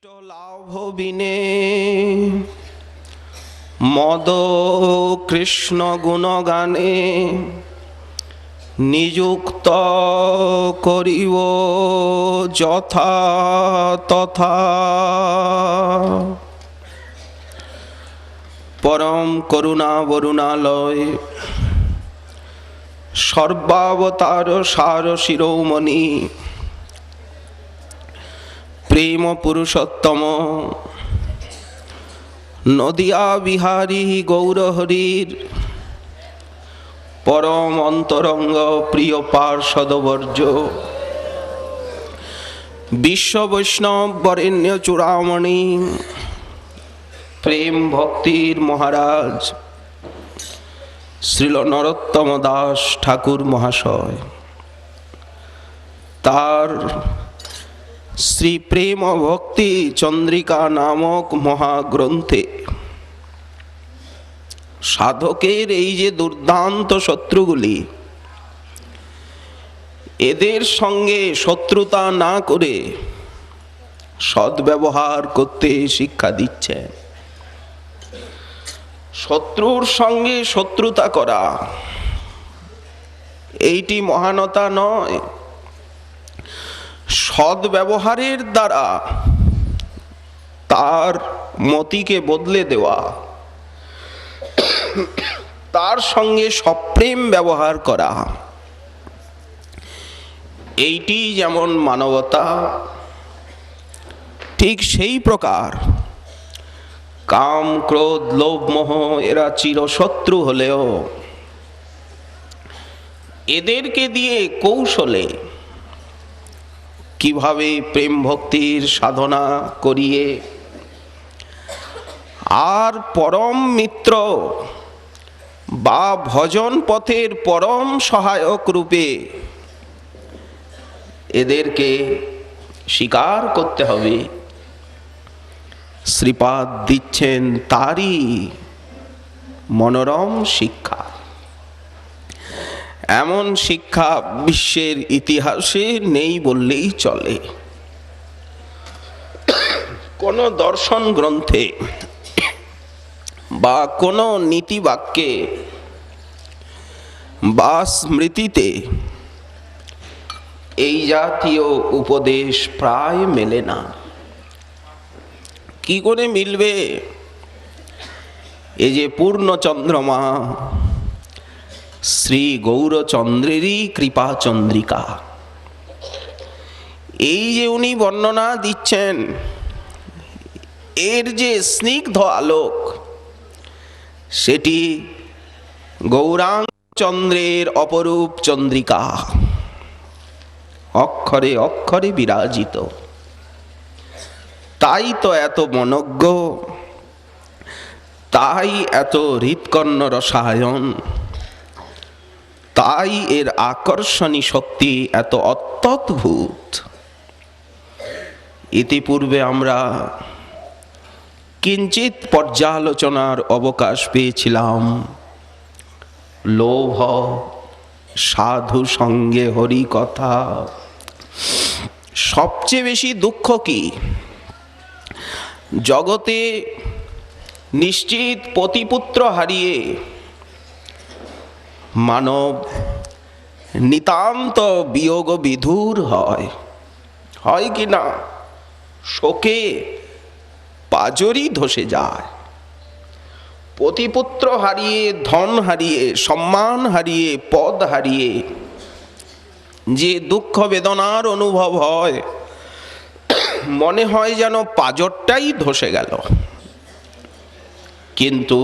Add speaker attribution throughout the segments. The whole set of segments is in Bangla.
Speaker 1: ইষ্ট লাভ বিনে মদ কৃষ্ণ গুণগানে নিযুক্ত করিব যথা তথা। পরম করুণা বরুণালয় সর্বাবতার সার শিরোমণি প্রেম পুরুষোত্তম নদিয়া বিহারী গৌরহরির পরম অন্তরঙ্গ প্রিয় পার্ষদবর্য বিশ্ব বৈষ্ণব বরেণ্য চূড়ামণি প্রেম ভক্তির মহারাজ শ্রীল নরোত্তম দাস ঠাকুর মহাশয় তার শ্রী প্রেম ভক্তি চন্দ্রিকা নামক মহাগ্রন্থে সাধকের এই যে দুর্দান্ত শত্রুগুলি, এদের সঙ্গে শত্রুতা না করে সদ্ব্যবহার করতে শিক্ষা দিচ্ছে। শত্রুর সঙ্গে শত্রুতা করা এইটি মহানতা নয়, সদ্ব্যবহারের দ্বারা তার মতিকে বদলে দেওয়া, তার সঙ্গে সপ্রেম ব্যবহার করা, এইটি যেমন মানবতা, ঠিক সেই প্রকার কাম ক্রোধ লোভ মোহ এরা চিরশত্রু হলেও এদেরকে দিয়ে কৌশলে কিভাবে প্রেম ভক্তির সাধনা করিয়ে আর পরম মিত্র বা ভজন পথের পরম সহায়ক রূপে এদেরকে স্বীকার করতে হবে, শ্রীপাদ দিচ্ছেন তারই মনোরম শিক্ষা। এমন শিক্ষা বিশ্বের ইতিহাসে নেই বললেই চলে। কোন দর্শন গ্রন্থে বা কোন নীতিবাক্যে বা স্মৃতিতে এই জাতীয় উপদেশ প্রায় মেলে না। কি করে মিলবে? এই যে পূর্ণচন্দ্রমা শ্রী গৌরচন্দ্রেরই কৃপা চন্দ্রিকা, এই যে উনি বর্ণনা দিচ্ছেন, এর যে স্নিগ্ধ আলোক, সেটি গৌরাঙ্গ চন্দ্রের অপরূপ চন্দ্রিকা, অক্ষরে অক্ষরে বিরাজিত। তাই তো এত মনজ্ঞ, তাই এত হৃৎকর্ণ রসায়ন, তাই এর আকর্ষণী শক্তি এত অত্যদ্ভুত। ইতিপূর্বে আমরা কিঞ্চিত পর্যালোচনার অবকাশ পেয়েছিলাম লোভ, সাধু সঙ্গে হরি কথা। সবচেয়ে বেশি দুঃখ কি? জগতে নিশ্চিত পতিপুত্র হারিয়ে মানব নিতান্ত বিয়োগ বিধুর হয়, হয় কি না? শোকে পাজরি ধসে যায়। পতিপুত্র হারিয়ে, ধন হারিয়ে, সম্মান হারিয়ে, পদ হারিয়ে যে দুঃখ বেদনার অনুভব হয়, মনে হয় যেন পাজরটাই ধসে গেল। কিন্তু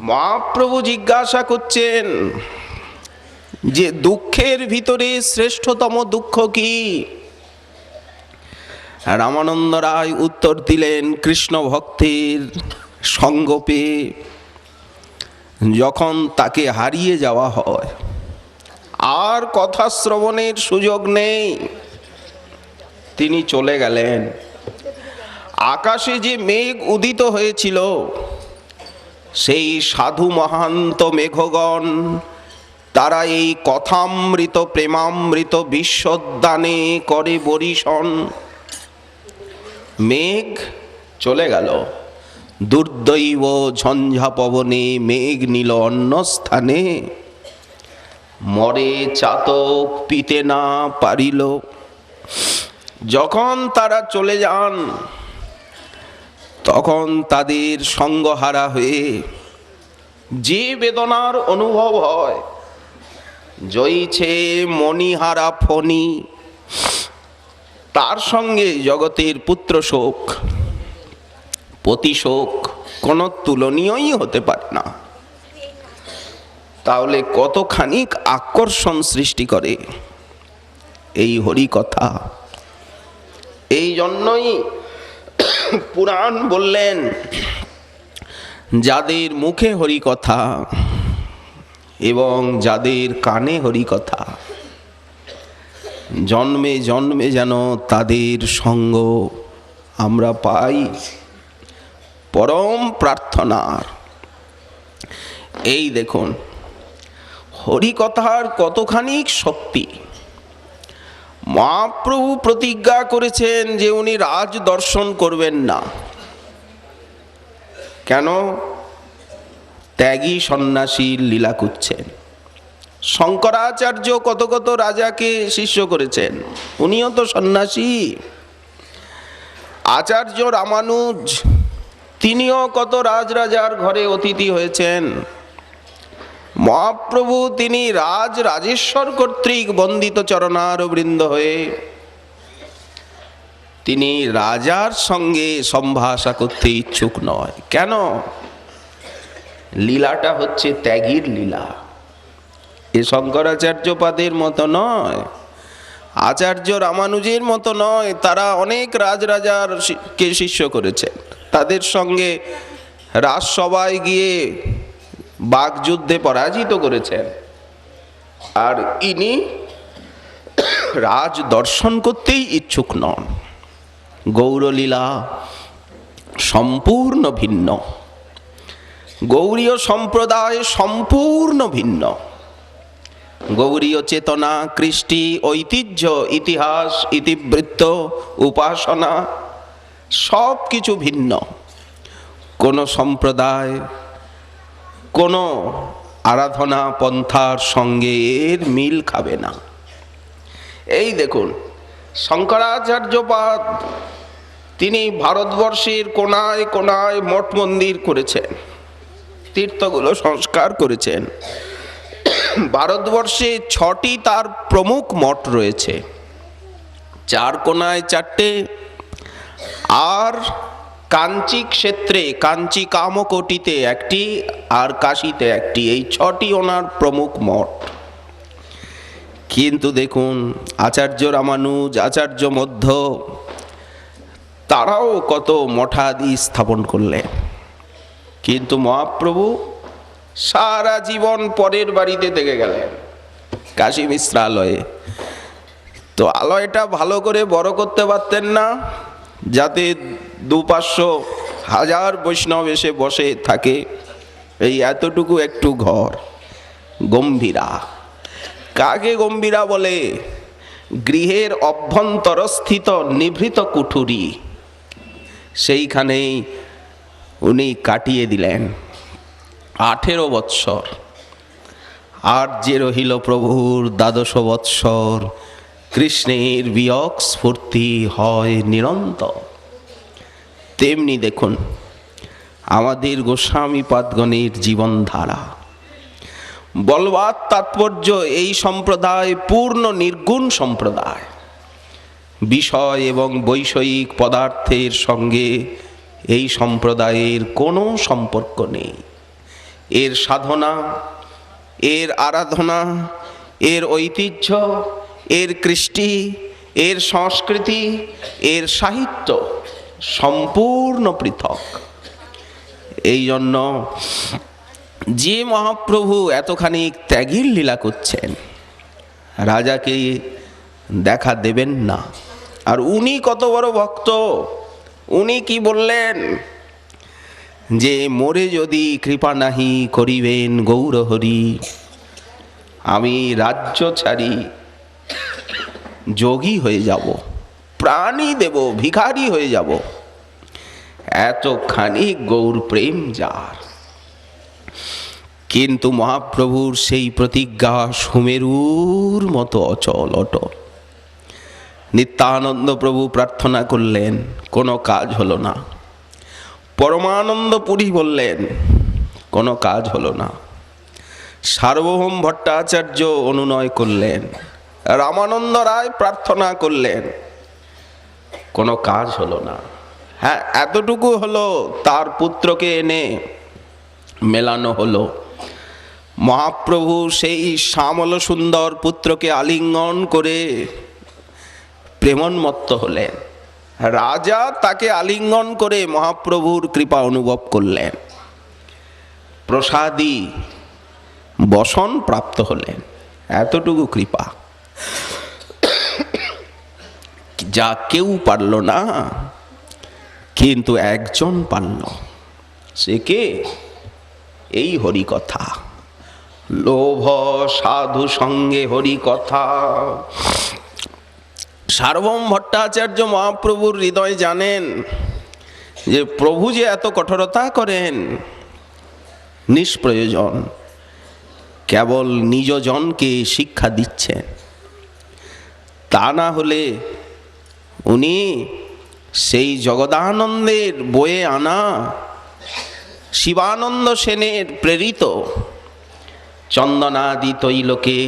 Speaker 1: মহাপ্রভু জিজ্ঞাসা করছেন যে দুঃখের ভিতরে শ্রেষ্ঠতম দুঃখ কি? রামানন্দ রায় উত্তর দিলেন, কৃষ্ণ ভক্তির সঙ্গ পেয়ে যখন তাকে হারিয়ে যাওয়া হয়, আর কথা শ্রবণের সুযোগ নেই, তিনি চলে গেলেন। আকাশে যে মেঘ উদিত হয়েছিল, সেই সাধু মহান্ত মেঘগণ তারা এই কথামৃত প্রেমামৃত বিশ্বদানে করে বরিশন। মেঘ চলে গেল, দুর্দৈব ঝঞ্ঝা পবনে মেঘ নিল অন্য স্থানে, মরে চাতক পিতে না পারিল। যখন তারা চলে যান তখন তাদের সঙ্গহারা হয়ে যে বেদনার অনুভব হয়, জয়ীছে মণিহারা ফণি, তার সঙ্গে জগতের পুত্র শোক, পতি শোক কোনো তুলনীয়ই হতে পারে না। তাহলে কতখানি আকর্ষণ সৃষ্টি করে এই হরি কথা। এই জন্যই পুরাণ বললেন, যাদের মুখে হরি কথা এবং যাদের কানে হরি কথা, জন্মে জন্মে যেন তাদের সঙ্গ আমরা পাই পরম প্রার্থনার। এই দেখুন হরি কথার কতখানি শক্তি। মহাপ্রভু প্রতিজ্ঞা করেছেন যে উনি রাজ দর্শন করবেন না। কেন? ত্যাগী সন্ন্যাসীর লীলা করছেন। শঙ্করাচার্য কত কত রাজাকে শিষ্য করেছেন, উনিও তো সন্ন্যাসী। আচার্য রামানুজ তিনিও কত রাজরাজার ঘরে অতিথি হয়েছেন। মহাপ্রভু তিনি রাজেশ্বর কর্তৃক বন্দিত চরণার বৃন্দ হয়ে তিনি রাজার সঙ্গে সম্ভাষা করতে ইচ্ছুক নয়। কেন? লীলাটা হচ্ছে ত্যাগীর লীলা, এ শঙ্করাচার্য পাদের মতো নয়, আচার্য রামানুজের মতো নয়। তারা অনেক রাজরাজার কে শিষ্য করেছেন, তাদের সঙ্গে রাজসভায় গিয়ে বাকযুদ্ধে পরাজিত করেছেন। আর ইনি রাজ দর্শন করতেই ইচ্ছুক নন। গৌরলীলা সম্পূর্ণ ভিন্ন, গৌরীয় সম্প্রদায় সম্পূর্ণ ভিন্ন। গৌরীয় চেতনা, কৃষ্টি, ঐতিহ্য, ইতিহাস, ইতিবৃত্ত, উপাসনা সব কিছু ভিন্ন। কোনো সম্প্রদায়, কোনো আরাধনা পন্থার সঙ্গে এর মিল খাবে না। এই দেখুন শঙ্করাচার্যপাদ তিনি ভারতবর্ষের কোনায় কোনায় মঠ মন্দির করেছেন, তীর্থগুলো সংস্কার করেছেন। ভারতবর্ষে 6টি তার প্রমুখ মঠ রয়েছে, 4 কোনায় 4টে, আর কাঞ্চি ক্ষেত্রে কাঞ্চি কামকোটিতে 1টি, আর কাশীতে 1টি। এই 6টি ওনার প্রমুখ মঠ। কিন্তু দেখুন আচার্য রামানুজ, আচার্য মধ্য, তারাও কত মঠাদি স্থাপন করলেন। কিন্তু মহাপ্রভু সারা জীবন পরের বাড়িতে থেকে গেলেন, কাশী মিশ্রালয়ে। তো আলয়টা ভালো করে বড় করতে পারতেন না, যাতে 200-500 বৈষ্ণব এসে বসে থাকে। এই এতটুকু একটু ঘর, গম্ভীরা। কাকে গম্ভীরা বলে? গৃহের অভ্যন্তরস্থিত নিভৃত কুঠুরি, সেইখানেই উনি কাটিয়ে দিলেন 18 বৎসর। আর যে রহিল প্রভুর 12 বৎসর, কৃষ্ণের বিয়োগ স্ফূর্তি হয় নিরন্তর। তেমনি দেখুন আমাদের গোস্বামীপাদগণের জীবনধারা। বলবার তাৎপর্য, এই সম্প্রদায় পূর্ণ নির্গুণ সম্প্রদায়। বিষয় এবং বৈষয়িক পদার্থের সঙ্গে এই সম্প্রদায়ের কোনো সম্পর্ক নেই। এর সাধনা, এর আরাধনা, এর ঐতিহ্য, এর কৃষ্টি, এর সংস্কৃতি, এর সাহিত্য সম্পূর্ণ পৃথক। এই জন্য যে মহাপ্রভু এতখানি ত্যাগীর লীলা করছেন, রাজাকে দেখা দেবেন না। আর উনি কত বড় ভক্ত! উনি কি বললেন? যে মোরে যদি কৃপা নাহি করিবেন গৌরহরি, আমি রাজ্য ছাড়ি যোগী হয়ে যাব। প্রাণই দেব, ভিখারি হয়ে যাব, এতখানি গৌর প্রেম যার। কিন্তু মহাপ্রভুর সেই প্রতিজ্ঞা সুমেরুর মতো অচল অটল। নিত্যানন্দ প্রভু প্রার্থনা করলেন, কোনো কাজ হলো না। পরমানন্দ পুরী বললেন, কোনো কাজ হলো না। সার্বভৌম ভট্টাচার্য অনুনয় করলেন, রামানন্দ রায় প্রার্থনা করলেন, কোনো কাজ হলো না। হ্যাঁ, এতটুকু হলো, তার পুত্রকে এনে মেলানো হলো। মহাপ্রভু সেই শ্যামল সুন্দর পুত্রকে আলিঙ্গন করে প্রেমোন্মত্ত হলেন। রাজা তাকে আলিঙ্গন করে মহাপ্রভুর কৃপা অনুভব করলেন, প্রসাদী বসন প্রাপ্ত হলেন। এতটুকু কৃপা যা কেউ পারল না, কিন্তু একজন পারল। সে কে? এই হরিকথা। লোভ সাধু সঙ্গে হরিকথা। সার্বভৌম ভট্টাচার্য মহাপ্রভুর হৃদয় জানেন যে প্রভু যে এত কঠোরতা করেন নিষ্প্রয়োজন, কেবল নিজজনকে শিক্ষা দিচ্ছেন। তা না হলে উনি সেই জগদানন্দের বয়ে আনা শিবানন্দ সেনের প্রেরিত চন্দনাদি তৈলকে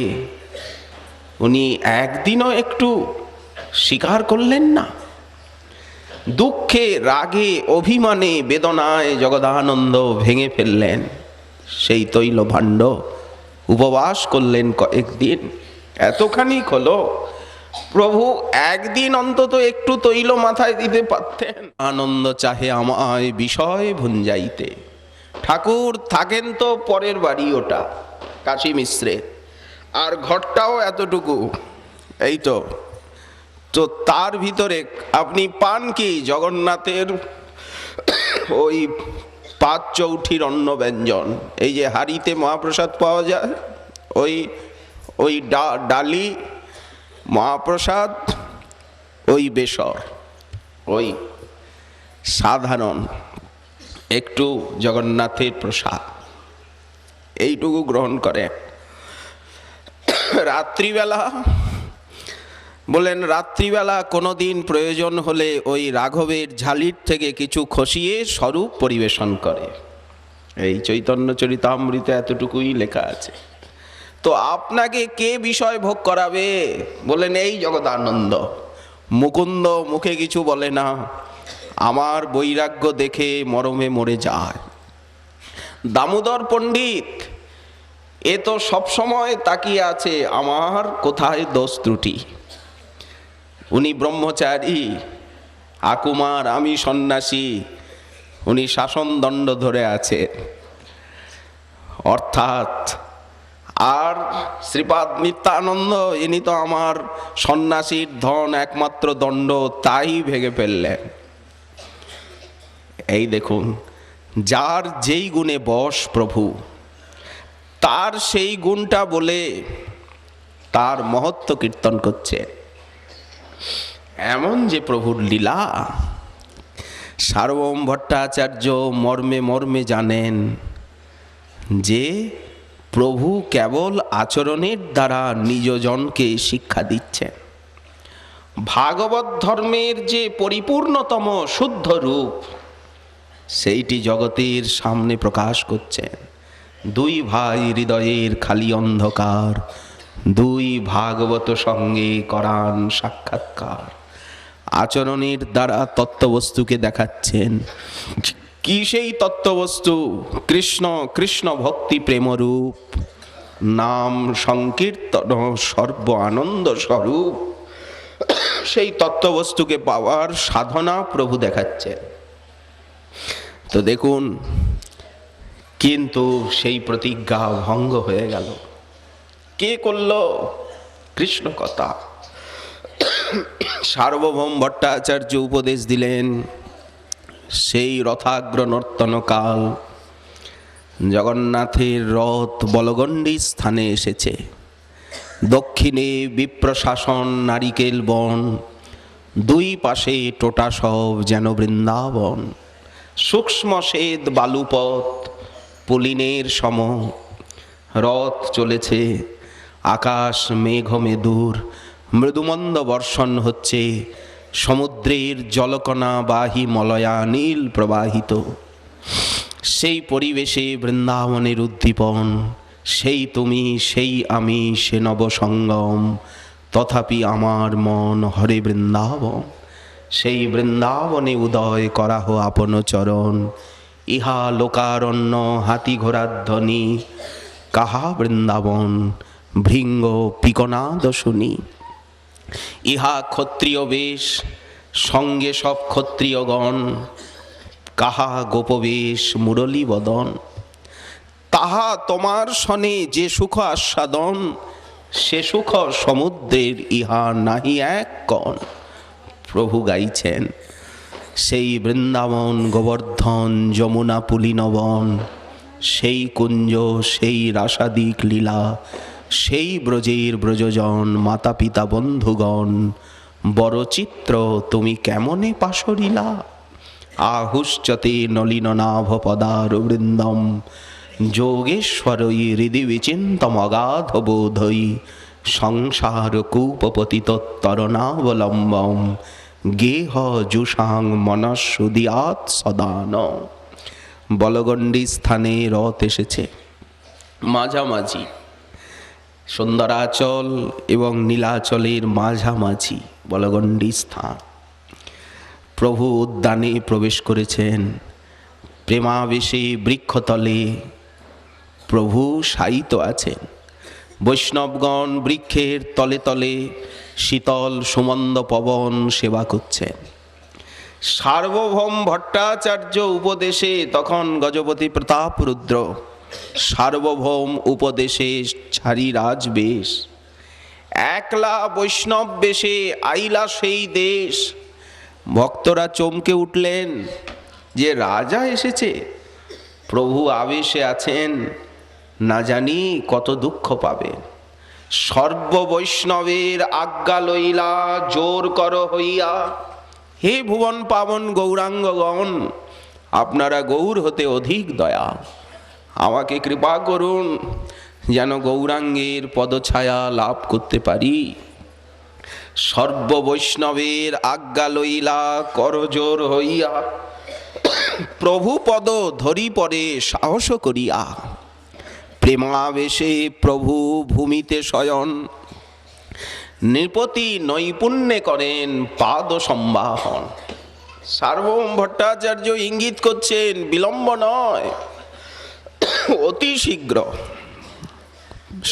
Speaker 1: উনি একদিনও একটু স্বীকার করলেন না। দুঃখে, রাগে, অভিমানে, বেদনায় জগদানন্দ ভেঙে ফেললেন সেই তৈল ভাণ্ড। উপবাস করলেন কয়েকদিন। এতখানি হলো, প্রভু একদিন অন্তত একটু তৈল মাথায় দিতে পারতেন। আনন্দ চাহে আমায় বিষয় ভুঞ্জাইতে। ঠাকুর থাকেন তো পরের বাড়ি, ওটা কাশী মিশ্রের, আর ঘরটাও এতটুকু, এই তো। তো তার ভিতরে আপনি পান কি? জগন্নাথের ওই 5 চৌঠির অন্ন ব্যঞ্জন, এই যে হাড়িতে মহাপ্রসাদ পাওয়া যায়, ওই ডালি মহাপ্রসাদ, ওই বেসর, ওই সাধারণ একটু জগন্নাথের প্রসাদ, এইটুকু গ্রহণ করে। রাত্রিবেলা বলেন, রাত্রিবেলা কোনোদিন প্রয়োজন হলে ওই রাঘবের ঝালির থেকে কিছু খসিয়ে স্বরূপ পরিবেশন করে। এই চৈতন্য চরিতামৃতে এতটুকুই লেখা আছে। তো আপনাকে কে বিষয় ভোগ করাবে? বলেন এই জগদানন্দ। মুকুন্দ মুখে কিছু বলে না, আমার বৈরাগ্য দেখে মরমে মরে যায়। দামোদর পণ্ডিত এ তো সবসময় তাকিয়ে আছে আমার কোথায় দোষ ত্রুটি। উনি ব্রহ্মচারী, আকুমার, আমি সন্ন্যাসী, উনি শাসনদণ্ড ধরে আছে অর্থাৎ। আর শ্রীপাদ নিত্যানন্দ, ইনি তো আমার সন্ন্যাসীর ধন একমাত্র দণ্ড, তাই ভেঙে ফেললেন। এই দেখুন, যার যেই গুণে বশ প্রভু, তার সেই গুণটা বলে তার মহত্ব কীর্তন করছে। এমন যে প্রভুর লীলা, সার্বভৌম ভট্টাচার্য মর্মে মর্মে জানেন যে প্রভু কেবল আচরণের দ্বারা নিজজনকে শিক্ষা দিচ্ছেন। ভাগবত ধর্মের যে পরিপূর্ণতম শুদ্ধ রূপ, সেইটি জগতের সামনে প্রকাশ করছেন। 2 ভাই হৃদয়ের খালি অন্ধকার, 2 ভাগবত সঙ্গে করান সাক্ষাৎকার। আচরণের দ্বারা তত্ত্ববস্তুকে দেখাচ্ছেন। কি সেই তত্ত্ববস্তু? কৃষ্ণ, কৃষ্ণ ভক্তি প্রেমরূপ, নাম সংকীর্তন সর্ব আনন্দ স্বরূপ। সেই তত্ত্ববস্তুকে পাওয়ার সাধনা প্রভু দেখাচ্ছেন। তো দেখুন, কিন্তু সেই প্রতিজ্ঞা ভঙ্গ হয়ে গেল। কে করল? কৃষ্ণ কথা। সার্বভৌম ভট্টাচার্য উপদেশ দিলেন, সেই রথাগ্র নর্তনকাল জগন্নাথের রথ বলগণ্ডী স্থানে এসেছে। দক্ষিণে বিপ্রশাসন নারিকেল বন, দুই পাশে টোটা সব যেন বৃন্দাবন, সূক্ষ্ম শ্বেত বালুপথ পুলিনের সম। রথ চলেছে, আকাশ মেঘমেদুর, মৃদুমন্দ বর্ষণ হচ্ছে, সমুদ্রের জলকণা বাহি মলয়া নীল প্রবাহিত। সেই পরিবেশে বৃন্দাবনের উদ্দীপন, সেই তুমি সেই আমি সে নবসঙ্গম, তথাপি আমার মন হরে বৃন্দাবন। সেই বৃন্দাবনে উদয় করাহ আপন চরণ, ইহা লোকারণ্য হাতি ঘোড়ার ধ্বনি, কাহা বৃন্দাবন ভৃঙ্গ পিকনাদ শুনি। ইহা ক্ষত্রিয় বেশ, সঙ্গে সব ক্ষত্রিয়গণ, কাহা গোপবেশ মুরলী বদন। তাহা তোমার সনে যে সুখ আস্বাদন, সে সুখ সমুদ্রের ইহা নাহি এক কণ। প্রভু গাইছেন সেই বৃন্দাবন গোবর্ধন যমুনা পুলিনবন, সেই কুঞ্জ সেই রাসাদিক লীলা, সেই ব্রজের ব্রজজন মাতা পিতা বন্ধুগণ। বড় চিত্র তুমি কেমনে পাশরিলা, আহুশ্চতে নলিন নাভ পদার বৃন্দম, যোগেশ্বরই হৃদি বিচিন্তম অগাধ বোধই, সংসার কূপপতিত তরণাবলম্বম, গেহ জুষাং মনস্সুদিয়াৎ সদান। বলগণ্ডী স্থানে রথ এসেছে, মাঝামাঝি সুন্দরাচল এবং নীলাচলের মাঝামাঝি বলগণ্ডী স্থান। প্রভু উদ্যানে প্রবেশ করেছেন, প্রেমাবেশে বৃক্ষতলে প্রভু শায়িত আছেন। বৈষ্ণবগণ বৃক্ষের তলে তলে শীতল সুমন্দ পবন সেবা করছেন। সার্বভৌম ভট্টাচার্য উপদেশে তখন গজপতি প্রতাপ রুদ্র, সার্বভৌম উপদেশে ছাড়ি রাজবেশ, একলা বৈষ্ণব বেশে আইলা সেই দেশ। ভক্তরা চমকে উঠলেন যে রাজা এসেছে, প্রভু আবেশে আছেন, না জানি কত দুঃখ পাবে। সর্ব বৈষ্ণবের আজ্ঞা লইলা জোর কর হইয়া, হে ভুবন পাবন গৌরাঙ্গগণ, আপনারা গৌর হতে অধিক দয়া, আমাকে কৃপা করুন যেন গৌরাঙ্গের পদছায়া লাভ করতে পারি। সর্ব বৈষ্ণবের আজ্ঞা লইলা করজোর হইয়া, প্রভু পদ ধরি পরে সাহস করিয়া। প্রেমাবেশে প্রভু ভূমিতে শয়ন, নৃপতি নৈপুণ্যে করেন পাদ সম্বাহন। সার্বভৌম ভট্টাচার্য ইঙ্গিত করছেন বিলম্ব নয়, অতি শীঘ্র।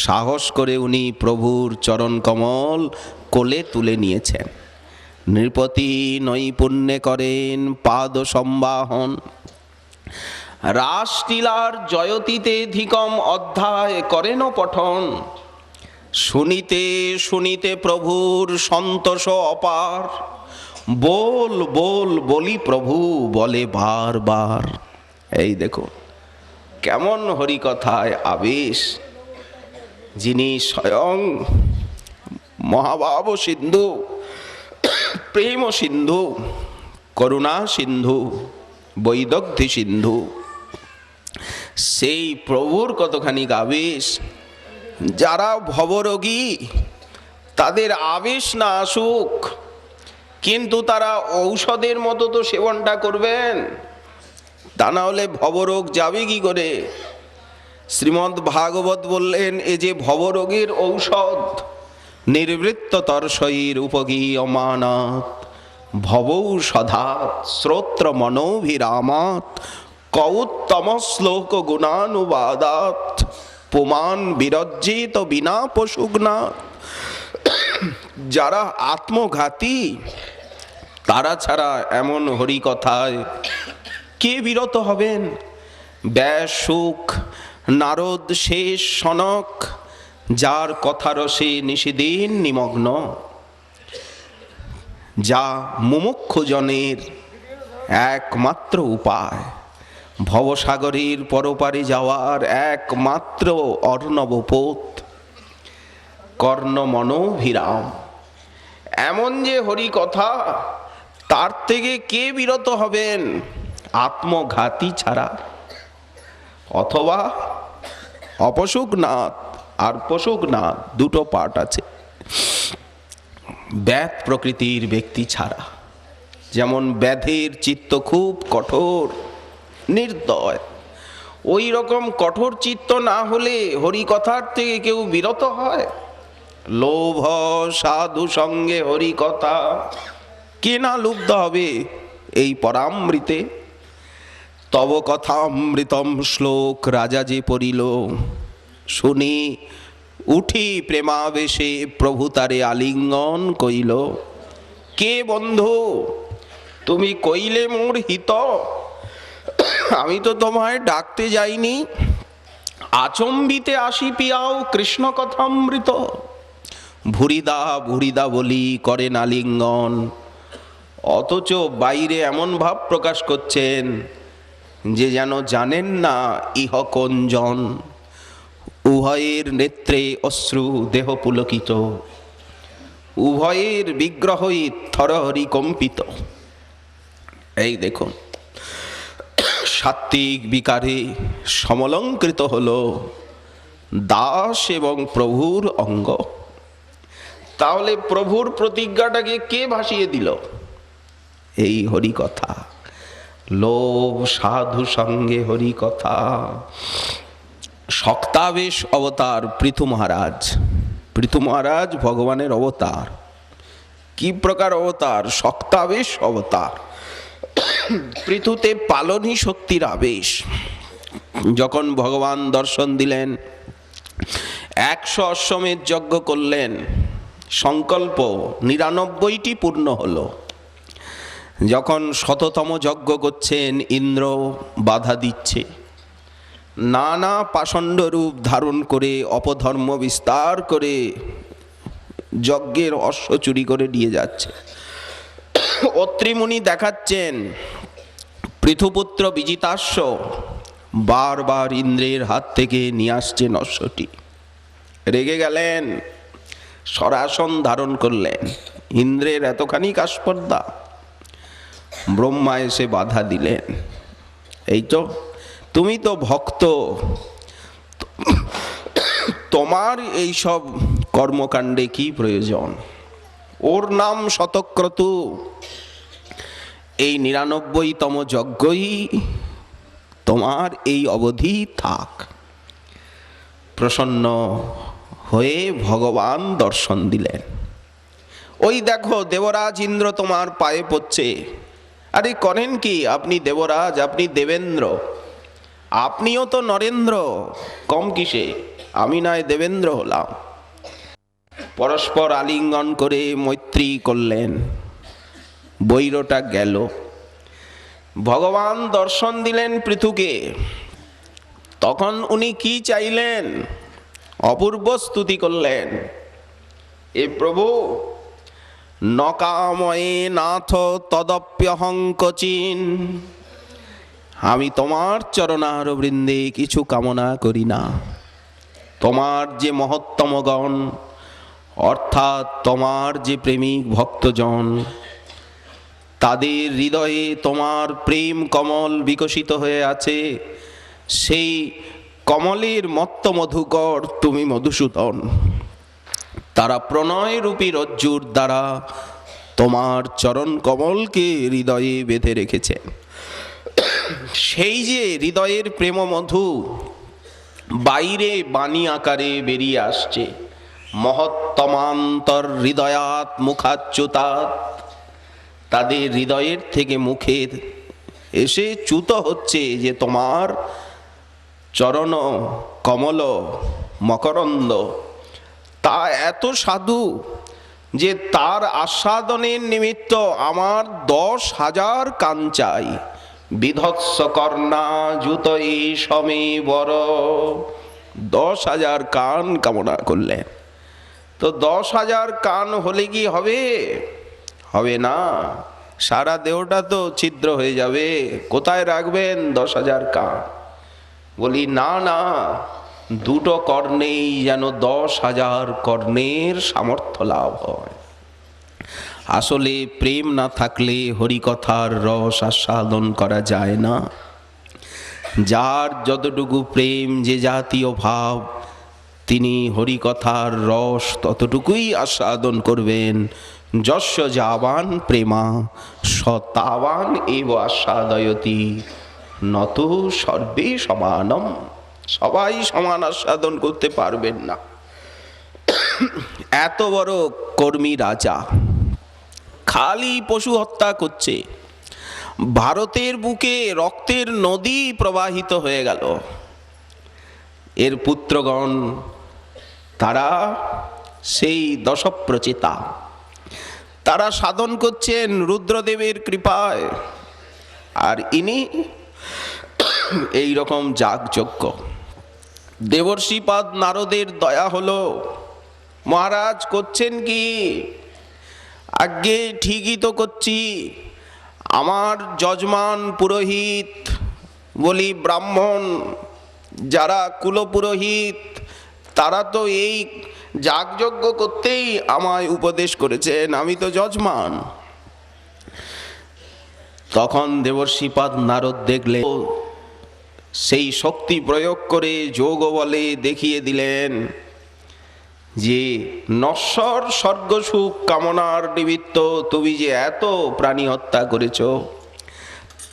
Speaker 1: সাহস করে উনি প্রভুর চরণ কমল কোলে তুলে নিয়েছেন। নৃপতি নৈপুণ্যে করেন পাদ সম্বাহন, রাসলীলার জয়তীতে ধিকম অধ্যায় করেন পঠন। শুনিতে শুনিতে প্রভুর সন্তোষ অপার, বল বল বলি প্রভু বলে বারবার। এই দেখো কেমন হরিকথায় আবেশ, যিনি স্বয়ং মহাভাব সিন্ধু, প্রেম সিন্ধু, করুণা সিন্ধু, বৈদগ্ধি সিন্ধু, সেই প্রভুর কতখানি আবেশ। যারা ভবরোগী তাদের আবেশ না আসুক, কিন্তু তারা ঔষধের মতো তো সেবনটা করবেন, তা না হলে ভবরোগ যাবে কি করে। শ্রীমদ্ ভাগবত বললেন, এ যে ভবরোগের ঔষধ, নির্বৃত্ত তর্ষৈর উপগীয়মানাৎ, ভবৌষধাৎ শ্রোত্র মনোভিরামাৎ, কৌত্তম শ্লোক গুণানুবাদাৎ, পুমান বিরজ্জিত বিনা পশুঘ্নাৎ। যারা আত্মঘাতী তারা ছাড়া এমন হরিকথায় কে বিরত হবেন। ব্যাস সুখ, নারদ, শেষ, সনক, যার কথা রসে নিষিদিন নিমগ্ন, যা মুমুক্ষুজনের একমাত্র উপায়, ভবসাগরের পরপারে যাওয়ার একমাত্র অর্ণব পথ। কর্ণ মনোভিরাম, এমন যে হরি কথা, তার থেকে কে বিরত হবেন? আত্মঘাতী ছাড়া। অথবা অপসুকনাথ আর পশুকনাথ, দুটো পাঠ আছে। ব্যাধ প্রকৃতির ব্যক্তি ছাড়া। যেমন ব্যাধের চিত্ত খুব কঠোর নির্দয়, ওই রকম কঠোর চিত্ত না হলে হরিকথার থেকে কেউ বিরত হয়? লোভ সাধু সঙ্গে হরিকথা, কে না লুব্ধ হবে এই পরামৃতে? তব কথামৃতম শ্লোক রাজা যে পড়িল, শুনি উঠি প্রেমাবেশে প্রভু তারে আলিঙ্গন কইল। কে বন্ধু তুমি কইলে মোর হিত, আমি তো তোমায় ডাকতে যাইনি। আচম্বিতে আসি পিয়াও কৃষ্ণ কথামৃত, ভুরিদা ভুরিদা বলি করেন আলিঙ্গন। অথচ বাইরে এমন ভাব প্রকাশ করছেন যে যেন জানেন না ইহ কোন জন। উভয়ের নেত্রে অশ্রু দেহ পুলকিত, উভয়ের বিগ্রহই থরহরি কম্পিত। এই দেখুন, সাত্ত্বিক বিকারে সমলঙ্কৃত হলো দাস এবং প্রভুর অঙ্গ। তাহলে প্রভুর প্রতিজ্ঞাটাকে কে ভাসিয়ে দিল? এই হরিকথা। লোভ সাধু সঙ্গে হরিকথা। শক্তাবেশ অবতার পৃথু মহারাজ। পৃথু মহারাজ ভগবানের অবতার। কি প্রকার অবতার? শক্তাবেশ অবতার। পৃথুতে পালনী শক্তির আবেশ। যখন ভগবান দর্শন দিলেন, 100 অশ্বমেধ যজ্ঞ করলেন, সংকল্প 99টি পূর্ণ হলো। যখন 100তম যজ্ঞ করছেন, ইন্দ্র বাধা দিচ্ছে, নানা পাষণ্ড রূপ ধারণ করে অপধর্ম বিস্তার করে যজ্ঞের অশ্ব চুরি করে নিয়ে যাচ্ছে। অত্রিমুনি দেখাচ্ছেন পৃথুপুত্র বিজিতাশ্ব বারবার ইন্দ্রের হাত থেকে নিয়ে আসছেন অশ্বটি। রেগে গেলেন, সরাসন ধারণ করলেন। ইন্দ্রের এতখানি কাস্পর্ধা। ব্রহ্মা এসে বাধা দিলেন, এই তো তুমি তো ভক্ত, তোমার এই সব কর্মকাণ্ডে কি প্রয়োজন? ওর নাম শতক্রতু। এই 99তম যজ্ঞই তোমার এই অবধি থাক। প্রসন্ন হয়ে ভগবান দর্শন দিলেন। ওই দেখো দেবরাজ ইন্দ্র তোমার পায়ে পড়ছে। আরে করেন কি? আপনি দেবরাজ, আপনি দেবেন্দ্র, আপনিও তো নরেন্দ্র, কম কিসে? আমি নয় দেবেন্দ্র হলাম। পরস্পর আলিঙ্গন করে মৈত্রী করলেন। বৈরটা গেল। ভগবান দর্শন দিলেন পৃথুকে। তখন উনি কি চাইলেন? অপূর্ব স্তুতি করলেন, এ প্রভু নকাময়ে নাথ তদপ্যহং কচিন। আমি তোমার চরণার বৃন্দে কিছু কামনা করি না। তোমার যে মহত্তম গণ, অর্থাৎ তোমার যে প্রেমিক ভক্তজন, তাদের হৃদয়ে তোমার প্রেম কমল বিকশিত হয়ে আছে। সেই কমলের মত্ত মধুকর তুমি মধুসূদন। তারা প্রণয় রূপী রজ্জুর দ্বারা তোমার চরণ কমলকে হৃদয়ে বেঁধে রেখেছে। সেই যে হৃদয়ের প্রেম মধু বাইরে বাণী আকারে বেরিয়ে আসছে। মহত্তমান্তর হৃদয়াৎ মুখাচ্যুতাৎ, তাদের হৃদয়ের থেকে মুখের এসে চ্যুত হচ্ছে যে তোমার চরণ কমল মকরন্দ। তা এত সাধু যে তার আস্বাদনের নিমিত্ত আমার 10,000 কান চাই। বিধৎস কর্ণা জুতই সমে বড়। 10,000 কান কামনা করলেন। তো 10,000 কান হলে কি হবে? হবে না, সারা দেহটা তো ছিদ্র হয়ে যাবে। কোথায় রাখবেন 10,000 কান? বলি না না, দুটো কর্ণেই যেন 10,000 কর্ণের সামর্থ্য লাভ হয়। আসলে প্রেম না থাকলে হরিকথার রস আস্বাদন করা যায় না। যার যতটুকু প্রেম, যে জাতীয় ভাব, তিনি হরিকথার রস ততটুকুই আস্বাদন করবেন। যস্য যাবান প্রেমা সতাবান এব আস্বাদয়তি নত সর্বে সমানম। সবাই সমান আস্বাদন করতে পারবেন না। এত বড় কর্মী রাজা খালি পশু হত্যা করছে, ভারতের বুকে রক্তের নদী প্রবাহিত হয়ে গেল। এর পুত্রগণ তারা সেই দশপ্রচেতা, তারা সাধন করছেন রুদ্রদেবের কৃপায়, আর ইনি এই রকম যাগযজ্ঞ। দেবর্ষিপাদ নারদের দয়া হলো, মহারাজ করছেন কি? আগে ঠিকই তো করছি, আমার যজমান পুরোহিত বলি ব্রাহ্মণ, যারা কুলপুরোহিত, তারা তো এই যাগযজ্ঞ করতেই আমায় উপদেশ করেছেন, আমি তো যজমান। তখন দেবর্ষিপাদ নারদ দেখলে সেই শক্তি প্রয়োগ করে যোগ বলে দেখিয়ে দিলেন যে নশ্বর স্বর্গসুখ কামনার নিমিত্ত তুমি যে এত প্রাণী হত্যা করেছ,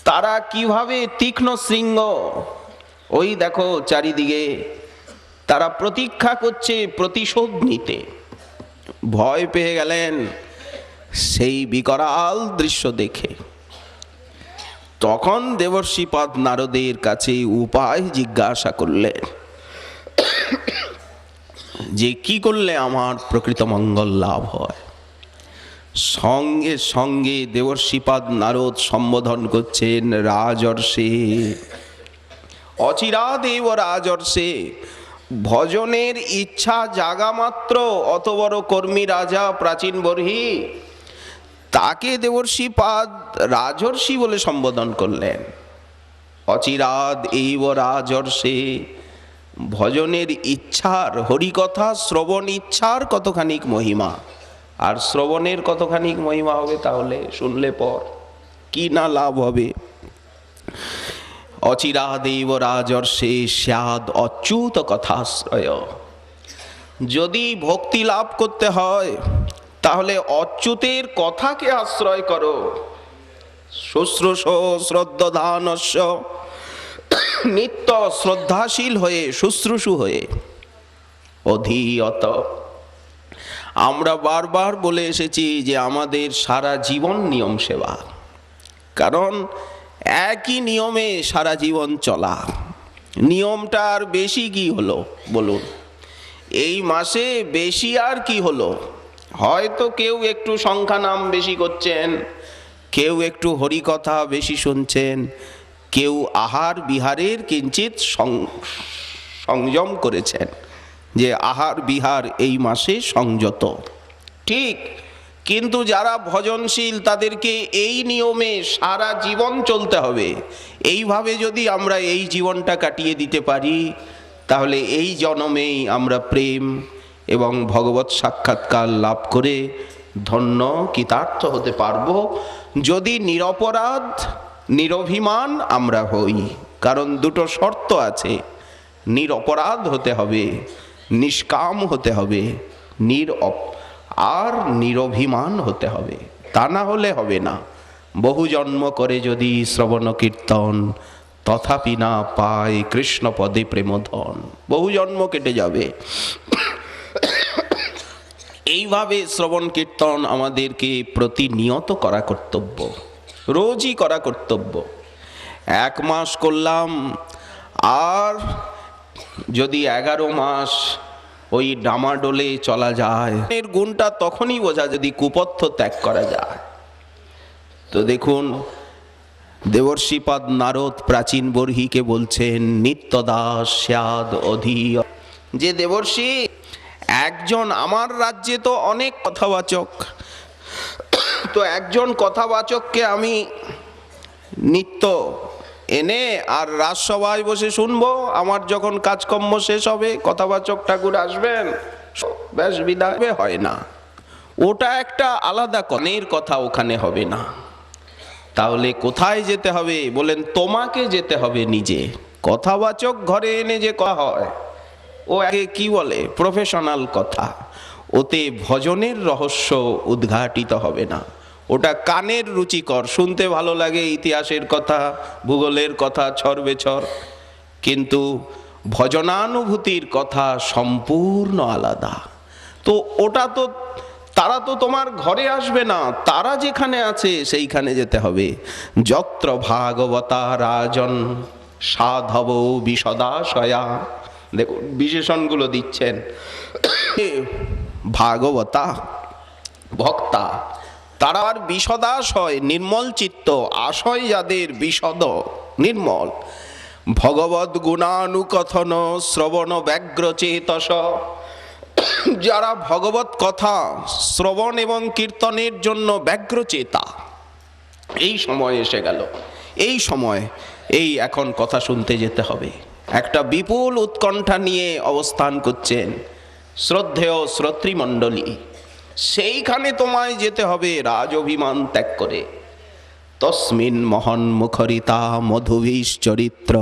Speaker 1: তারা কিভাবে তীক্ষ্ণ শৃঙ্গ, ওই দেখো চারিদিকে তারা প্রতীক্ষা করছে প্রতিশোধ নিতে। ভয় পেয়ে গেলেন সেই বিকরাল দৃশ্য দেখে। তখন দেবর্ষিপাদ নারদের কাছে উপায় জিজ্ঞাসা করলেন যে কি করলে আমার প্রকৃত মঙ্গল লাভ হয়। সঙ্গে সঙ্গে দেবর্ষিপাদ নারদ সম্বোধন করছেন রাজর্ষে, অচিরাদেব রাজর্ষে। ভজনের ইচ্ছা জাগা মাত্র অত বড় কর্মী রাজা প্রাচীন বর্হি, তাকে দেবর্ষিপাদ রাজর্ষি বলে সম্বোধন করলেন। অচিরাদ এইব রাজর্ষে, ভজনের ইচ্ছার, হরিকথা শ্রবণ ইচ্ছার কতখানিক মহিমা, আর শ্রবণের কতখানিক মহিমা হবে তাহলে শুনলে পর কি না লাভ হবে। অচিরাদেব রাজর্ষে স্যাদ অচ্যুত কথাশ্রয়। যদি ভক্তি লাভ করতে হয় তাহলে অচ্যুতের কথাকে আশ্রয় করো। শুশ্রূষ শ্রদ্ধানস্য, নিত্য শ্রদ্ধাশীল হয়ে, শুশ্রূষু হয়ে। অধিয়ত, আমরা বারবার বলে এসেছি যে আমাদের সারা জীবন নিয়ম সেবা, কারণ একই নিয়মে সারা জীবন চলা। নিয়মটা আর বেশি কি হলো বলুন? এই মাসে বেশি আর কি হলো? হয়তো কেউ একটু সংখ্যা নাম বেশি করছেন, কেউ একটু হরিকথা বেশি শুনছেন, কেউ আহার বিহারের কিঞ্চিত সংযম করেছেন, যে আহার বিহার এই মাসে সংযত, ঠিক। কিন্তু যারা ভজনশীল তাদেরকে এই নিয়মে সারা জীবন চলতে হবে। এইভাবে যদি আমরা এই জীবনটা কাটিয়ে দিতে পারি, তাহলে এই জন্মেই আমরা প্রেম এবং ভগবৎ সাক্ষাৎকার লাভ করে ধন্য কৃতার্থ হতে পারব, যদি নিরপরাধ নিরভিমান আমরা হই। কারণ দুটো শর্ত আছে, নিরপরাধ হতে হবে, নিষ্কাম হতে হবে, আর নিরভিমান হতে হবে, তা না হলে হবে না। বহু জন্ম করে যদি শ্রবণ কীর্তন, তথাপি না পায় কৃষ্ণ পদে প্রেমধন, বহু জন্ম কেটে যাবে। এইভাবে শ্রবণ কীর্তন আমাদেরকে প্রতিনিয়ত করা কর্তব্য, রোজই করা কর্তব্য। 1 মাস করলাম, আর যদি 11 মাস ওই ডামাডোলে চলা যায়, এর গুণটা তখনই বোঝা যদি কুপথ্য ত্যাগ করা যায়। তো দেখুন দেবর্ষিপাদ নারদ প্রাচীন বর্হিকে বলছেন নিত্যদাস স্যাদ অধীয়, যে দেবর্ষি একজন, আমার রাজ্যে তো অনেক কথাবাচক, তো একজন কথাবাচককে আমি নিত্য এনে আর রাজসভায় বসে শুনবো। আমার যখন কাজকর্ম শেষ হবে কথাবাচক ঠাকুর আসবেন, ব্যাস বিদায়। হয় না, ওটা একটা আলাদা কনের কথা, ওখানে হবে না। তাহলে কোথায় যেতে হবে বলেন? তোমাকে যেতে হবে নিজে। কথাবাচক ঘরে এনে যে কথা হয় ও আগে কি বলে প্রফেশনাল কথা, ওতে ভজনের রহস্য উদ্ঘাটিত হবে না। ওটা কানের রুচিকর, শুনতে ভালো লাগে, ইতিহাসের কথা, ভূগোলের কথা, ছড়বেছড়, কিন্তু ভজনানুভূতির কথা সম্পূর্ণ আলাদা। তো ওটা তো তারা তো তোমার ঘরে আসবে না, তারা যেখানে আছে সেইখানে যেতে হবে। যত্র ভাগবতা রাজন সাধব বিশদাশয়া, দেখুন বিশেষণগুলো দিচ্ছেন। ভাগবতা ভক্তা, তারা আর বিশদাশয় নির্মল চিত্ত, আশয় যাদের বিশদ নির্মল, ভগবদ গুণানুকথন শ্রবণ ব্যগ্র চেতস, যারা ভগবত কথা শ্রবণ এবং কীর্তনের জন্য ব্যগ্রচেতা। এই সময় এসে গেল, এই সময় এই এখন কথা শুনতে যেতে হবে। একটা বিপুল উৎকণ্ঠা নিয়ে অবস্থান করছেন শ্রদ্ধেয় শ্রোতৃমণ্ডলী, সেইখানে তোমায় যেতে হবে রাজ অভিমান ত্যাগ করে। তস্মিন মহন মুখরিতা মধুভীষ চরিত্র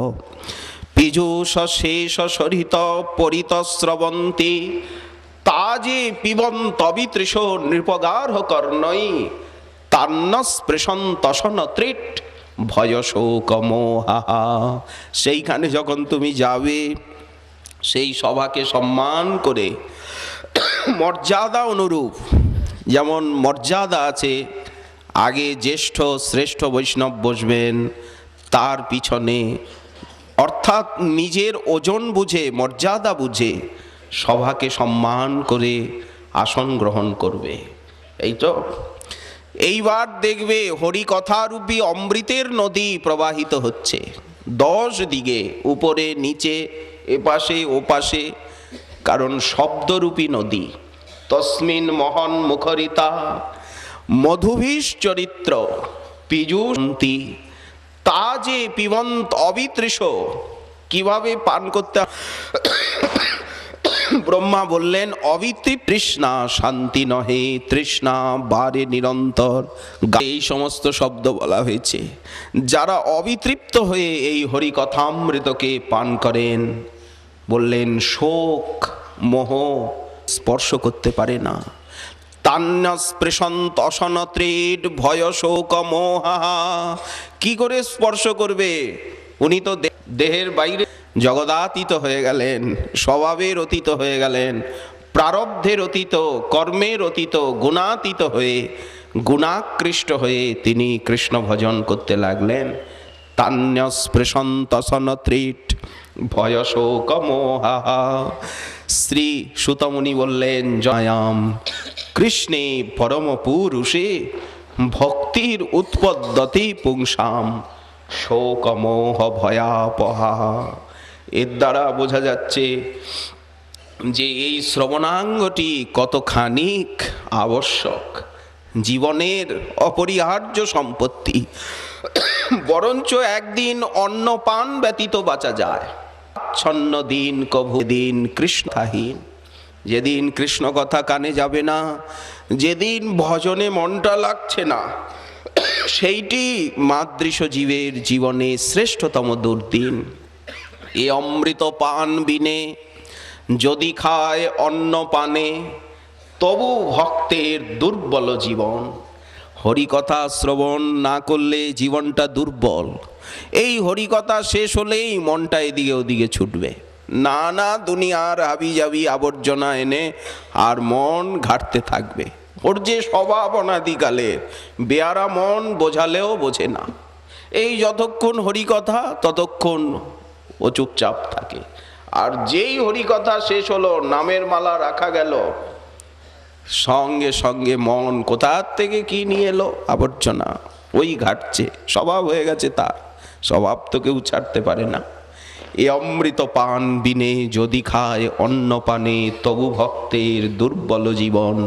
Speaker 1: পীযূষ শেষ সরিত পরিতস্রবন্তী, তা যে পিবন্ত বিতৃষ নৃপগার্হ কর্ণই, তান্ন স্পৃশন্তশন ত্রিট ভয় শোক মোহা। সেইখানে যখন তুমি যাবে, সেই সভাকে সম্মান করে মর্যাদা অনুরূপ, যেমন মর্যাদা আছে, আগে জ্যেষ্ঠ শ্রেষ্ঠ বৈষ্ণব বসবেন, তার পিছনে, অর্থাৎ নিজের ওজন বুঝে মর্যাদা বুঝে সভাকে সম্মান করে আসন গ্রহণ করবে। এই তো এইবার দেখবে হরিকথারূপী অমৃতের নদী প্রবাহিত হচ্ছে 10 দিকে, উপরে নিচে এপাশে ওপাশে, কারণ শব্দরূপী নদী। তস্মিন মহন মুখরিতা মধুভীষ চরিত্র পীযূষন্তি, তা যে পিবন্ত অবিতৃষ, কিভাবে পান করতে? ব্রহ্মা বললেন অবিতৃষ্ণা শান্তি নহে, তৃষ্ণা বারে নিরন্তর। এই সমস্ত শব্দ বলা হয়েছে। যারা অবিতৃপ্ত হয়ে এই হরিকথামৃতকে পান করেন, বললেন শোক মোহ স্পর্শ করতে পারে না। তান্য স্পৃশন্ত অসনত্রীট ভয় শোক মোহা, কি করে স্পর্শ করবে? উনি তো দেহের বাইরে জগদাতীত হয়ে গেলেন, স্বভাবের অতীত হয়ে গেলেন, প্রারব্ধের অতীত, কর্মের অতীত, গুণাতীত হয়ে গুণাকৃষ্ট হয়ে তিনি কৃষ্ণ ভজন করতে লাগলেন। তান্য স্পৃশন্ত অসনত্রীট ভয় শোক মোহা। শ্রী সুতমুনি বললেন জয়াম কৃষ্ণে পরম পুরুষে ভক্তির উৎপদ্যতি পুংসাম শোকমোহ ভয়াপহা। এর দ্বারা বোঝা যাচ্ছে যে এই শ্রবণাঙ্গটি কতখানি আবশ্যক, জীবনের অপরিহার্য সম্পত্তি। বরঞ্চ একদিন অন্নপান ব্যতীত বাঁচা যায়। ছন্ন দিন কভু দিন কৃষ্ণহীন, যেদিন কৃষ্ণ কথা কানে যাবে না, যেদিন ভজনে মনটা লাগছে না, সেইটি মাদৃশ জীবের জীবনে শ্রেষ্ঠতম দুর্দিন। এ অমৃত পান বিনে যদি খায় অন্ন পানে, তবু ভক্তের দুর্বল জীবন। হরিকথা শ্রবণ না করলে জীবনটা দুর্বল। এই হরিকথা শেষ হলেই মনটা এদিকে ওদিকে ছুটবে, নানা দুনিয়ার হাবি জাবি আবর্জনা এনে আর মন ঘাটতে থাকবে। ওর যে স্বভাব অনাদিকালের, বেয়ারা মন বোঝালেও বোঝে না। এই যতক্ষণ হরিকথা ততক্ষণ ও চুপচাপ থাকে, আর যেই হরিকথা শেষ হলো, নামের মালা রাখা গেল, সঙ্গে সঙ্গে মন কোথার থেকে কি নিয়ে এলো আবর্জনা, ওই ঘাটছে। স্বভাব হয়ে গেছে তার, স্বভাব তো কেউ ছাড়তে পারে না। এ অমৃত পান বিনে যদি খায় অন্ন পানে, তবু ভক্তের দুর্বল জীবন।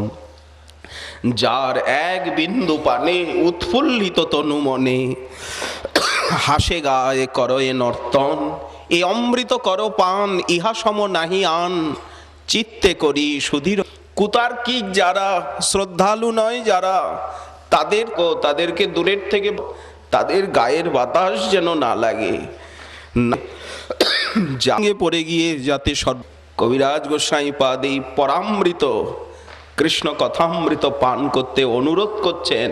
Speaker 1: যার এক বিন্দু পানে উৎফুল্লিত তনু মনে, হাসে গায়ে করয়ে নর্তন। এ অমৃত কর পান, ইহা সম নাহি আন, চিত্তে করি সুধীর কুতার্কিক যারা, শ্রদ্ধালু নয় যারা, তাদেরকে দূরের থেকে, তাদের গায়ের বাতাস যেন না লাগে, জাঙ্গে পড়ে গিয়ে যাতে কবিরাজ গোস্বামী পাদ এই পরামৃত কৃষ্ণ কথামৃত পান করতে অনুরোধ করছেন।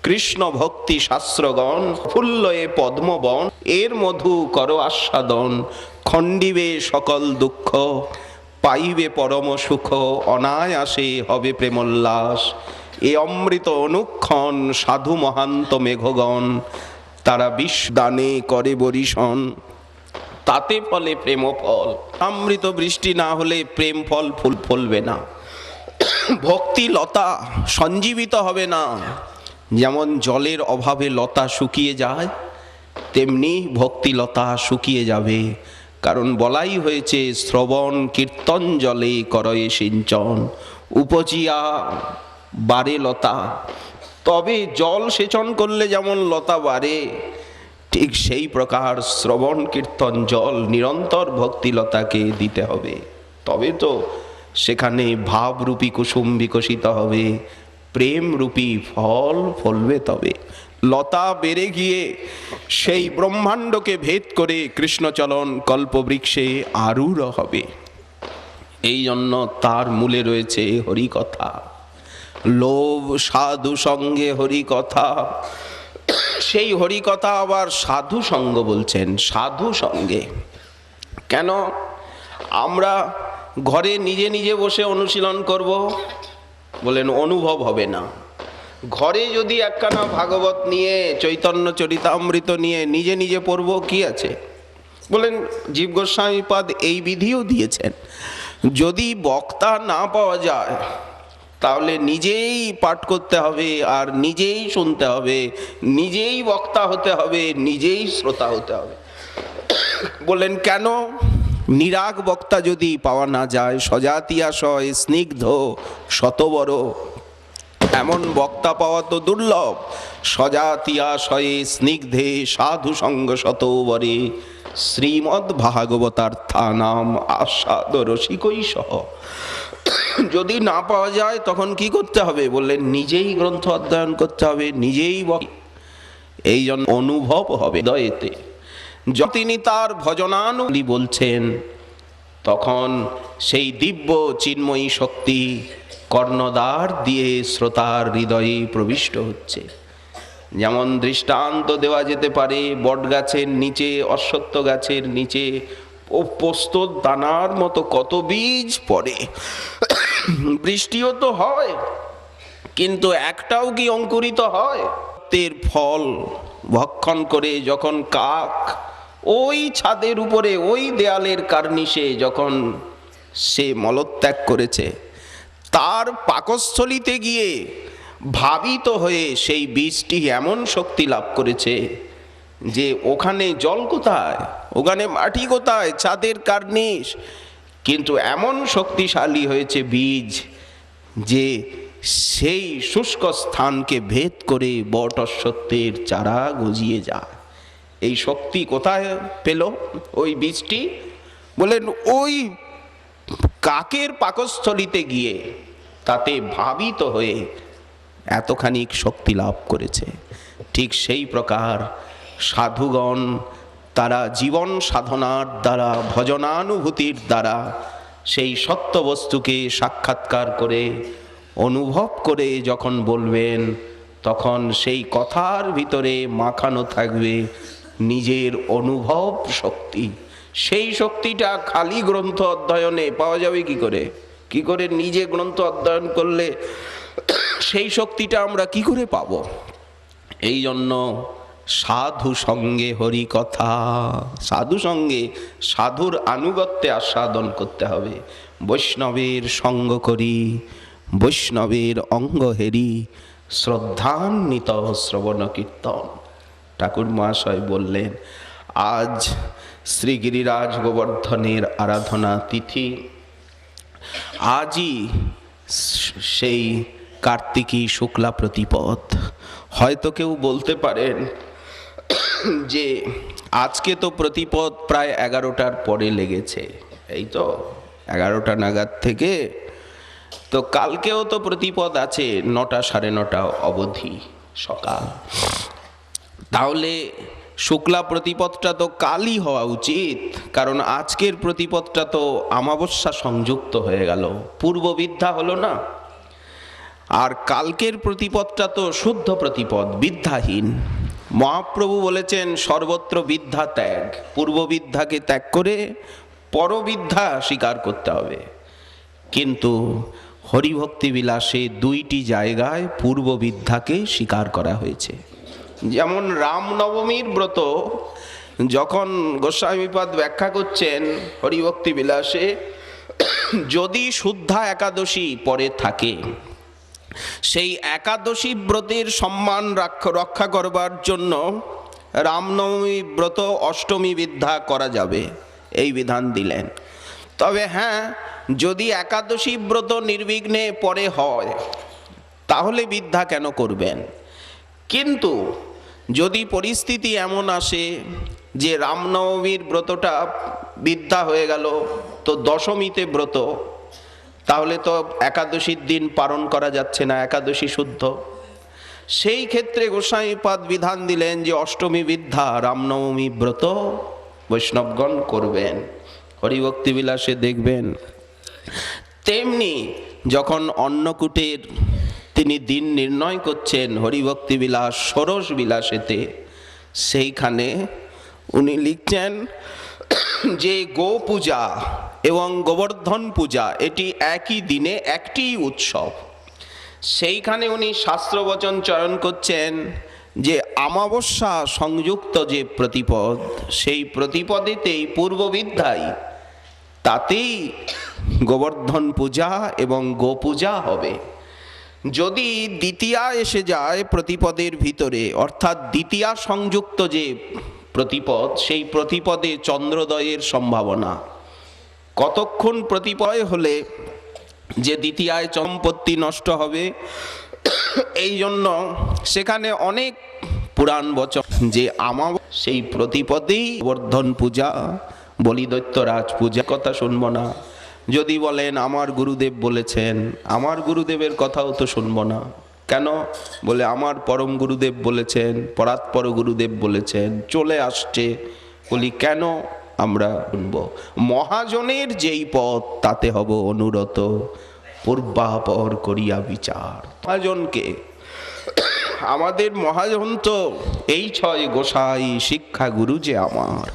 Speaker 1: কৃষ্ণ ভক্তি শাস্ত্রগণ ফুল্লয়ে পদ্মবন, এর মধু কর আস্বাদন, খণ্ডিবে সকল দুঃখ, পাইবে পরম সুখ, অনায়াসে হবে প্রেমোল্লাস। এ অমৃত অনুক্ষণ সাধু মহান্ত মেঘগণ, তারা বিষদানে করে বরিশন, তাতে ফলে প্রেম ফল। অমৃত বৃষ্টি না হলে প্রেম ফল ফুল ফলবে না, ভক্তি লতা সঞ্জীবিত হবে না। যেমন জলের অভাবে লতা শুকিয়ে যায়, তেমনি ভক্তি লতা শুকিয়ে যাবে। কারণ বলাই হয়েছে, শ্রবণ কীর্তন জলে করয়ে সিঞ্চন, উপজিয়া বাড়ে লতা। তবে জল সেচন করলে যেমন লতা বাড়ে, ঠিক সেই প্রকার শ্রবণ কীর্তন জল নিরন্তর ভক্তিলতাকে দিতে হবে। তবে তো সেখানে ভাবরূপী কুসুম বিকশিত হবে, প্রেমরূপী ফল ফলবে। তবে লতা বেড়ে গিয়ে সেই ব্রহ্মাণ্ডকে ভেদ করে কৃষ্ণচরণ কল্পবৃক্ষে আরূঢ় হবে। এই জন্য তার মূলে রয়েছে হরিকথা। লোভ সাধু সঙ্গে হরিকথা, সেই হরিকথা আবার সাধু সঙ্গ বলছেন। সাধু সঙ্গে কেন? আমরা ঘরে নিজে নিজে বসে অনুশীলন করব, বলেন অনুভব হবে না। ঘরে যদি একখানা ভাগবত নিয়ে, চৈতন্য চরিতামৃত নিয়ে নিজে নিজে পড়ব, কি আছে? বলেন জীব গোস্বামী পাদ এই বিধিও দিয়েছেন। যদি বক্তা না পাওয়া যায় তাহলে নিজেই পাঠ করতে হবে, আর নিজেই শুনতে হবে, নিজেই বক্তা হতে হবে, নিজেই শ্রোতা হতে হবে। বললেন কেন? নিরাগ বক্তা যদি পাওয়া না যায়, সজাতিয়াশয় স্নিগ্ধ শতবর, এমন বক্তা পাওয়া তো দুর্লভ। সজাতিয়াশয়ে স্নিগ্ধে সাধু সঙ্গ শতবরে, শ্রীমদ্ ভাগবতার্থানাম আস্বাদ রসিকই সহ। যদি না পাওয়া যায় তখন কি করতে হবে? বললেন নিজেই গ্রন্থ অধ্যয়ন করতে হবে, নিজেই এই জন্য অনুভব হবে হৃদয়েতে। তিনি তার ভজনানুলি বলছেন, তখন সেই দিব্য চিন্ময়ী শক্তি কর্ণদ্বার দিয়ে শ্রোতার হৃদয়ে প্রবিষ্ট হচ্ছে। যেমন দৃষ্টান্ত দেওয়া যেতে পারে, বট গাছের নিচে, অশ্বত্থ গাছের নিচে পোস্তর দানার মতো কত বীজ পড়ে, বৃষ্টিও তো হয়, কিন্তু একটাও কি অঙ্কুরিত হয়? তের ফল ভক্ষণ করে যখন কাক ওই ছাদের উপরে, ওই দেয়ালের কার্নিশে যখন সে মলত্যাগ করেছে, তার পাকস্থলিতে গিয়ে ভাবিত হয়ে সেই বীজটি এমন শক্তি লাভ করেছে যে ওখানে জল কোথায়, ওখানে মাটি কোথায়, ছাদের কার্নিশ, কিন্তু এমন শক্তিশালী হয়েছে বীজ যে সেই শুষ্ক স্থানকে ভেদ করে বট অশ্বত্থের চারা গজিয়ে যায়। এই শক্তি কোথায় পেল ওই বীজটি? বলেন ওই কাকের পাকস্থলিতে গিয়ে তাতে ভাবিত হয়ে এতখানি শক্তি লাভ করেছে। ঠিক সেই প্রকার সাধুগণ তারা জীবন সাধনার দ্বারা, ভজনানুভূতির দ্বারা সেই সত্য বস্তুকে সাক্ষাৎকার করে, অনুভব করে যখন বলবেন, তখন সেই কথার ভিতরে মাখানো থাকবে নিজের অনুভব শক্তি। সেই শক্তিটা খালি গ্রন্থ অধ্যয়নে পাওয়া যাবে কি করে? কি করে নিজে গ্রন্থ অধ্যয়ন করলে সেই শক্তিটা আমরা কি করে পাব? এই জন্য সাধু সঙ্গে হরি কথা, সাধু সঙ্গে, সাধুর আনুগত্যে আস্বাদন করতে হবে। বৈষ্ণবের সঙ্গ করি, বৈষ্ণবের অঙ্গ হেরি, শ্রদ্ধান্বিত শ্রবণ কীর্তন। ঠাকুর মহাশয় বললেন, আজ শ্রী গিরিরাজ গোবর্ধনের আরাধনা তিথি। আজই সেই কার্তিকী শুক্লা প্রতিপদ। হয়তো কেউ বলতে পারেন যে আজকে তো প্রতিপদ প্রায় 11টার পরে লেগেছে, এই তো 11টা নাগাদ থেকে। তো কালকেও তো প্রতিপদ আছে 9টা 9:30 অবধি সকাল। তাহলে শুক্লা প্রতিপদটা তো কালই হওয়া উচিত, কারণ আজকের প্রতিপদটা তো অমাবস্যা সংযুক্ত হয়ে গেল, পূর্ব বিদ্যা হলো না। আর কালকের প্রতিপদটা তো শুদ্ধ প্রতিপদ, বিদ্যাহীন। মহাপ্রভু বলেছেন সর্বত্র বিদ্যা ত্যাগ, পূর্ব বিদ্যাকে ত্যাগ করে পরবিদ্যা স্বীকার করতে হবে। কিন্তু হরিভক্তি বিলাসে 2টি জায়গায় পূর্ব বিদ্যাকে স্বীকার করা হয়েছে। যেমন রামনবমীর ব্রত যখন গোস্বামীপাদ ব্যাখ্যা করছেন হরিভক্তি বিলাসে, যদি শুদ্ধা একাদশী পরে থাকে, সেই একাদশী ব্রতের সম্মান রক্ষা করবার জন্য রামনবমী ব্রত অষ্টমী বিদ্যা করা যাবে, এই বিধান দিলেন। তবে হ্যাঁ, যদি একাদশী ব্রত নির্বিঘ্নে পরে হয় তাহলে বিদ্যা কেন করবেন? কিন্তু যদি পরিস্থিতি এমন আসে যে রামনবমীর ব্রতটা বিদ্যা হয়ে গেল, তো দশমীতে ব্রত, তাহলে তো একাদশীর দিন পালন করা যাচ্ছে না, একাদশী শুদ্ধ। সেই ক্ষেত্রে গোস্বামীপাদ বিধান দিলেন যে অষ্টমী বিদ্যা রামনবমী ব্রত বৈষ্ণবগণ করবেন। হরিভক্তি বিলাসে দেখবেন তেমনি যখন অন্নকূটের তিনি দিন নির্ণয় করছেন হরিভক্তি বিলাস ষোড়শ বিলাসেতে, সেইখানে উনি লিখছেন যে গো পূজা এবং গোবর্ধন পূজা এটি একই দিনে একটি উৎসব। সেইখানে উনি শাস্ত্রবচন চয়ন করছেন যে অমাবস্যা সংযুক্ত যে প্রতিপদ, সেই প্রতিপদেতেই পূর্ববিদ্যায়, তাতেই গোবর্ধন পূজা এবং গোপূজা হবে। যদি দ্বিতীয়া এসে যায় প্রতিপদের ভিতরে, অর্থাৎ দ্বিতীয়া সংযুক্ত যে প্রতিপদ, সেই প্রতিপদে চন্দ্রোদয়ের সম্ভাবনা। কতক্ষণ প্রতিপয় হলে যে দ্বিতীয়ায় সম্পত্তি নষ্ট হবে, এই জন্য সেখানে অনেক পুরাণ বচন যে সেই প্রতিপদেই গোবর্ধন পূজা, বলিদৈত্যরাজ পূজা কথা শুনবো না। যদি বলেন আমার গুরুদেব বলেছেন, আমার গুরুদেবের কথাও তো শুনবো না। কেন? বলে আমার পরম গুরুদেব বলেছেন, পরাৎপর গুরুদেব বলেছেন, চলে আসছে। বলি কেন আমরা শুনবো? মহাজনের যেই পথ তাতে হব অনুরত, পূর্বাপর করিয়া বিচার। মহাজনকে, আমাদের মহাজন তো এই 6 গোসাই শিক্ষা গুরু যে আমার।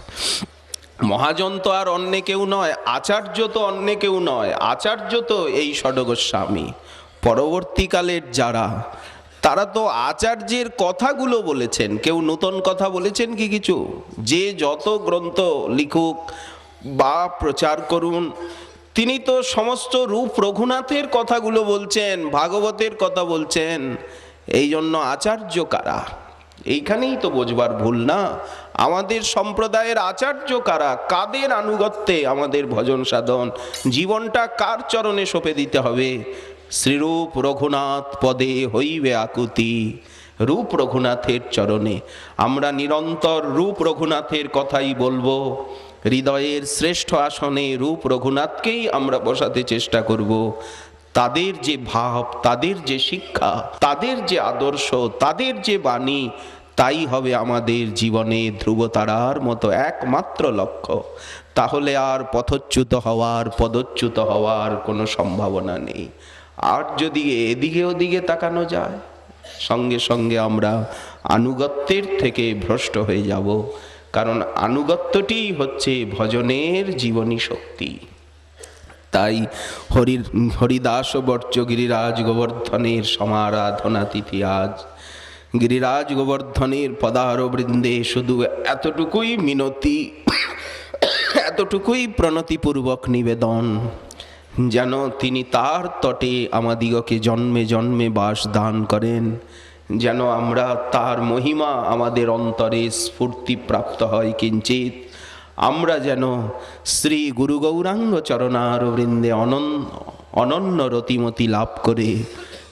Speaker 1: মহাজন তো আর অন্য কেউ নয়, আচার্য তো অন্য কেউ নয়, আচার্য তো এই ষড়গোস্বামী। পরবর্তীকালের যারা, তারা তো আচার্যের কথাগুলো বলেছেন। কেউ নূতন কথা বলেছেন কি কিছু? যে যত গ্রন্থ লিখুক বা প্রচার করুন, তিনি তো সমস্ত রূপ রঘুনাথের কথাগুলো বলছেন, ভাগবতের কথা বলছেন। এই জন্য আচার্য কারা, এইখানেই তো বোঝবার ভুল না। আমাদের সম্প্রদায়ের আচার্য কারা, কাদের আনুগত্যে আমাদের ভজন সাধন, জীবনটা কার চরণে সঁপে দিতে হবে? শ্রীরূপ রঘুনাথ পদে হইবে আকুতি, রূপ রঘুনাথের চরণে। আমরা নিরন্তর রূপ রঘুনাথের কথাই বলবো। হৃদয়ের শ্রেষ্ঠ আসনে রূপ রঘুনাথকেই আমরা বসাতে চেষ্টা করব। তাদের যে ভাব, তাদের যে শিক্ষা, তাদের যে আদর্শ, তাদের যে বাণী, তাই হবে আমাদের জীবনে ধ্রুবতারার মতো একমাত্র লক্ষ্য। তাহলে আর পথচ্যুত হওয়ার, পদচ্যুত হওয়ার কোনো সম্ভাবনা নেই। আর যদি এদিকে ওদিকে তাকানো যায়, সঙ্গে সঙ্গে আমরা আনুগত্যের থেকে ভ্রষ্ট হয়ে যাব। কারণ আনুগত্যটি হচ্ছে ভজনের জীবনী শক্তি। তাই হরিদাস বর্জ্য গিরিরাজ গোবর্ধনের সমারাধনা তিথি আজ। গিরিরাজ গোবর্ধনের পদার বৃন্দে শুধু এতটুকুই মিনতি, এতটুকুই প্রণতিপূর্বক নিবেদন, যেন তিনি তার তটে আমাদিগকে জন্মে জন্মে বাস দান করেন, যেন আমরা তার মহিমা আমাদের অন্তরে স্ফূর্তি প্রাপ্ত হয় কিঞ্চিত। আমরা যেন শ্রী গুরু গৌরাঙ্গ চরণার বৃন্দে অনন্য রতিমতি লাভ করে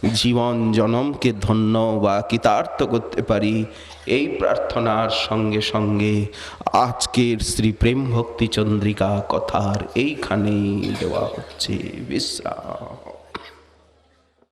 Speaker 1: জীবন জনমকে ধন্য বা কৃতার্থ করতে পারি, এই প্রার্থনার সঙ্গে সঙ্গে আজকের শ্রী প্রেম ভক্তি চন্দ্রিকা কথার এইখানেই দেওয়া হচ্ছে বিশ্রাম।